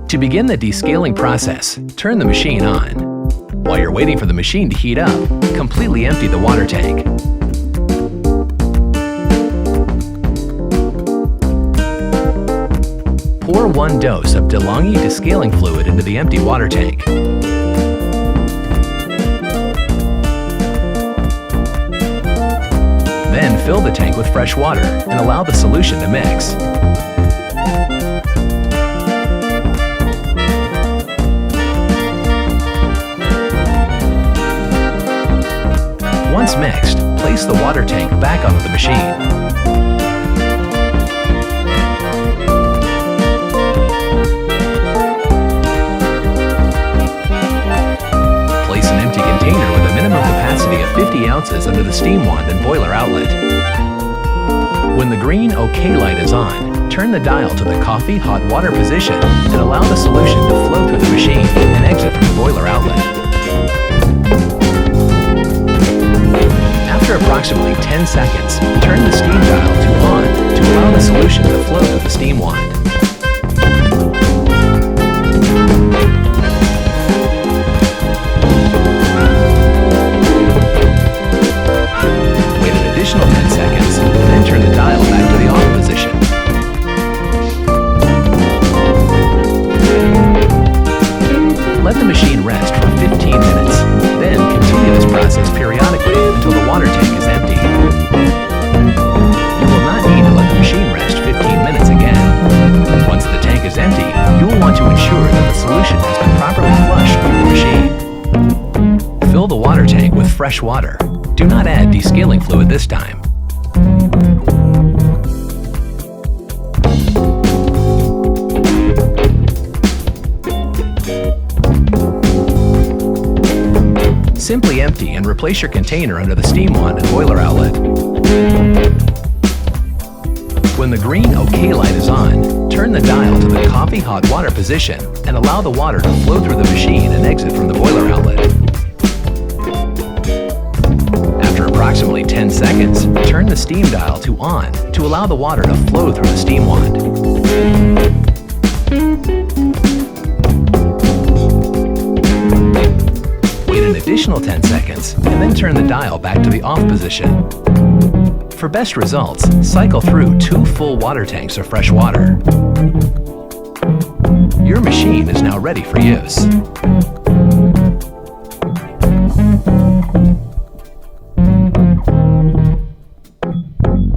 To begin the descaling process, turn the machine on. While you're waiting for the machine to heat up, completely empty the water tank. Pour 1 dose of Delonghi descaling fluid into the empty water tank. Then fill the tank with fresh water and allow the solution to mix. Once mixed, place the water tank back onto the machine. Place an empty container with a minimum capacity of 50 ounces under the steam wand and boiler outlet. When the green OK light is on, turn the dial to the coffee hot water position and allow the solution to flow through the machine and exit from the boiler outlet. After approximately 10 seconds, turn the steam dial to on to allow the solution to flow through the steam wand. Wait an additional 10 seconds, and then turn the dial back to the off position. Let the machine rest for 15 minutes, then continue this process periodically until the water tank is empty. You will not need to let the machine rest 15 minutes again. Once the tank is empty, you will want to ensure that the solution has been properly flushed through the machine. Fill the water tank with fresh water. Do not add descaling fluid this time. Simply empty and replace your container under the steam wand and boiler outlet. When the green OK light is on, turn the dial to the coffee hot water position and allow the water to flow through the machine and exit from the boiler outlet. After approximately 10 seconds, turn the steam dial to on to allow the water to flow through the steam wand. Additional 10 seconds, and then turn the dial back to the off position. For best results, cycle through 2 full water tanks of fresh water. Your machine is now ready for use.